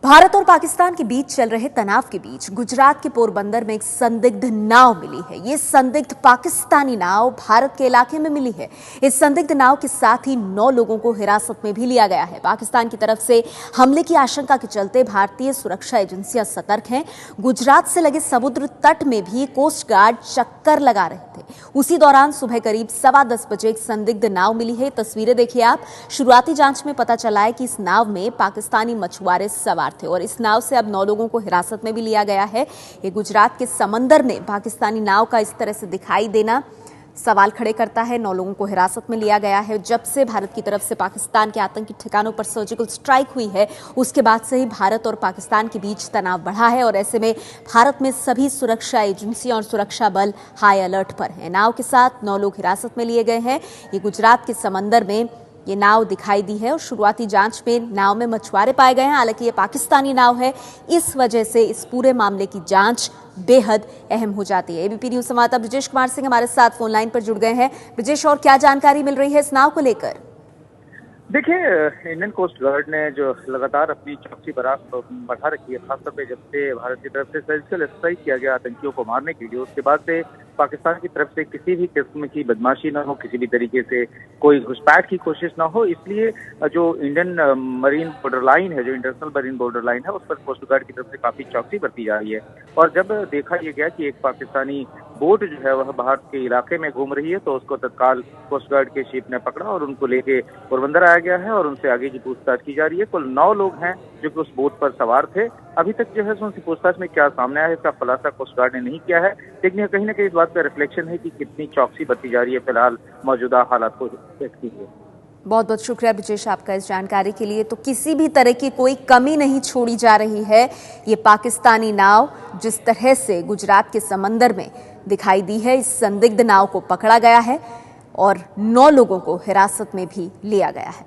भारत और पाकिस्तान के बीच चल रहे तनाव के बीच गुजरात के पोरबंदर में एक संदिग्ध नाव मिली है। ये संदिग्ध पाकिस्तानी नाव भारत के इलाके में मिली है। इस संदिग्ध नाव के साथ ही 9 लोगों को हिरासत में भी लिया गया है। पाकिस्तान की तरफ से हमले की आशंका के चलते भारतीय सुरक्षा एजेंसियां सतर्क हैं। गुजरात से लगे समुद्र तट में भी कोस्ट गार्ड चक्कर लगा रहे थे। उसी दौरान सुबह करीब 10:15 बजे एक संदिग्ध नाव मिली है। तस्वीरें देखिए आप। शुरुआती जांच में पता चला है कि इस नाव में पाकिस्तानी मछुआरे सवार थे और इस नाव से अब 9 लोगों को हिरासत में भी लिया गया है। ये गुजरात के समंदर में पाकिस्तानी नाव का इस तरह से दिखाई देना सवाल खड़े करता है। 9 लोगों को हिरासत में लिया गया है। जब से भारत की तरफ से पाकिस्तान के आतंकी ठिकानों पर सर्जिकल स्ट्राइक हुई है, उसके बाद से ही भारत और पाकिस्तान के बीच तनाव बढ़ा है और ऐसे में भारत में सभी सुरक्षा एजेंसियां और सुरक्षा बल हाई अलर्ट पर हैं। नाव के साथ 9 लोग हिरासत में लिए गए हैं। ये गुजरात के समंदर में ये नाव दिखाई दी है और शुरुआती जांच में नाव में मछुआरे पाए गए हैं। हालांकि ये पाकिस्तानी नाव है, इस वजह से इस पूरे मामले की जांच बेहद अहम हो जाती है। एबीपी न्यूज संवाददाता ब्रिजेश कुमार सिंह हमारे साथ फोन लाइन पर जुड़ गए हैं। ब्रिजेश, और क्या जानकारी मिल रही है इस नाव को लेकर? देखिए, इंडियन कोस्ट गार्ड ने जो लगातार अपनी चौकसी बढ़ा रखी है, खासतौर पे जब से भारत की तरफ से सर्जिकल स्ट्राइक किया गया आतंकियों को मारने के लिए, उसके बाद से पाकिस्तान की तरफ से किसी भी किस्म की बदमाशी ना हो, किसी भी तरीके से कोई घुसपैठ की कोशिश ना हो, इसलिए जो इंडियन मरीन बॉर्डर लाइन है, जो इंटरनेशनल मरीन बॉर्डर लाइन है, उस पर कोस्ट गार्ड की तरफ से काफी चौकसी बरती जा रही है। और जब देखा यह गया कि एक पाकिस्तानी बोट जो है वह भारत के इलाके में घूम रही है, तो उसको तत्काल कोस्ट गार्ड के शिप ने पकड़ा और उनको लेके पोरबंदर आया गया है और उनसे आगे की पूछताछ की जा रही है। कुल 9 लोग हैं जो कि उस बोट पर सवार थे। अभी तक जो है उनसे पूछताछ में क्या सामने आया है, इसका खुलासा कोस्ट गार्ड ने नहीं किया है, लेकिन कहीं ना कहीं इस बात का रिफ्लेक्शन है कि कितनी चौकसी बरती जा रही है फिलहाल मौजूदा हालात को देखते हुए। बहुत बहुत शुक्रिया ब्रिजेश आपका इस जानकारी के लिए। तो किसी भी तरह की कोई कमी नहीं छोड़ी जा रही है। ये पाकिस्तानी नाव जिस तरह से गुजरात के समंदर में दिखाई दी है, इस संदिग्ध नाव को पकड़ा गया है और 9 लोगों को हिरासत में भी लिया गया है।